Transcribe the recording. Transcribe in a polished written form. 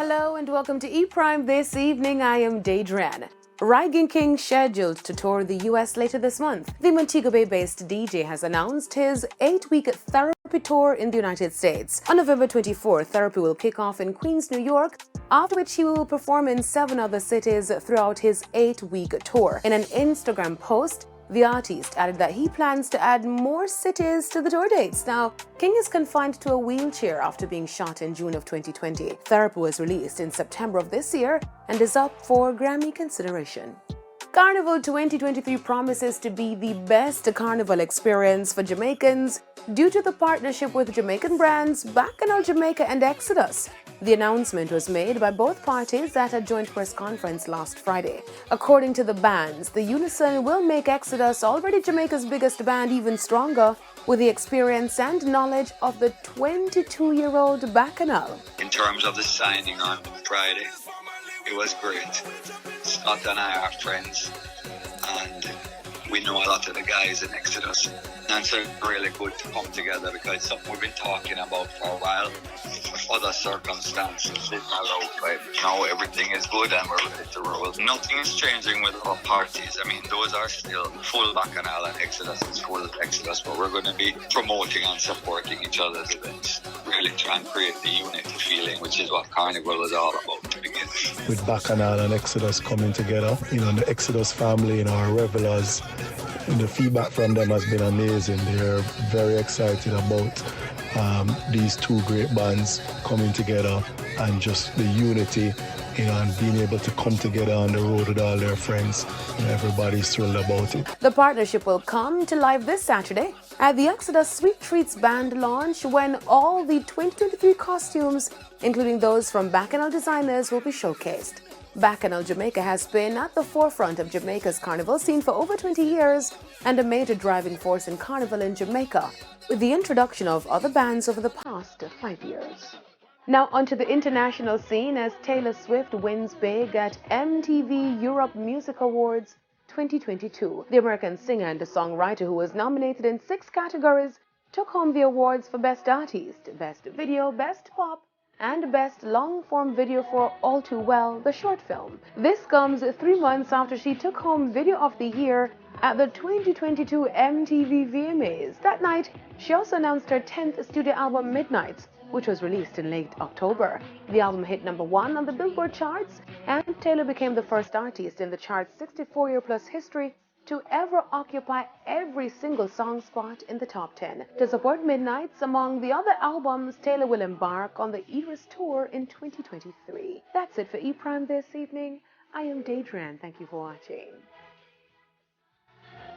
Hello and welcome to E-Prime this evening. I am Daedran. Rygin King scheduled to tour the US later this month. The Montego Bay-based DJ has announced his 8-week therapy tour in the United States. On November 24th, therapy will kick off in Queens, New York, after which he will perform in 7 other cities throughout his 8-week tour. In an Instagram post, the artist added that he plans to add more cities to the tour dates. Now, King is confined to a wheelchair after being shot in June of 2020. Therapy was released in September of this year and is up for Grammy consideration. Carnival 2023 promises to be the best carnival experience for Jamaicans due to the partnership with Jamaican brands Bacchanal Jamaica and Exodus. The announcement was made by both parties at a joint press conference last Friday. According to the bands, the unison will make Exodus, already Jamaica's biggest band, even stronger with the experience and knowledge of the 22-year-old Bacchanal. In terms of the signing on Friday, it was great. Scott and I are friends, and we know a lot of the guys in Exodus. And it's really good to come together because it's something we've been talking about for a while. Other circumstances didn't allow, but now everything is good and we're ready to roll. Nothing is changing with our parties. I mean, those are still full Bacchanal and Exodus is full Exodus, but we're going to be promoting and supporting each other's events. Really try and create the unity feeling, which is what Carnival is all about to begin with. With Bacchanal and Exodus coming together, the Exodus family, our revelers, the feedback from them has been amazing. They're very excited about these two great bands coming together and just the unity, and being able to come together on the road with all their friends. Everybody's thrilled about it. The partnership will come to life this Saturday at the Exodus Sweet Treats band launch, when all the 2023 costumes, including those from Bacchanal designers, will be showcased. Bacchanal Jamaica has been at the forefront of Jamaica's carnival scene for over 20 years and a major driving force in carnival in Jamaica, with the introduction of other bands over the past 5 years. Now onto the international scene as Taylor Swift wins big at MTV Europe Music Awards 2022. The American singer and songwriter, who was nominated in 6 categories, took home the awards for Best Artist, Best Video, Best Pop, and Best Long-Form Video for All Too Well, the short film. This comes 3 months after she took home Video of the Year at the 2022 MTV VMAs. That night, she also announced her 10th studio album, Midnights, which was released in late October. The album hit #1 on the Billboard charts, and Taylor became the first artist in the chart's 64-year-plus history to ever occupy every single song spot in the top 10. To support Midnights, among the other albums, Taylor will embark on the Eras Tour in 2023. That's it for E-Prime this evening. I am Daedran. Thank you for watching.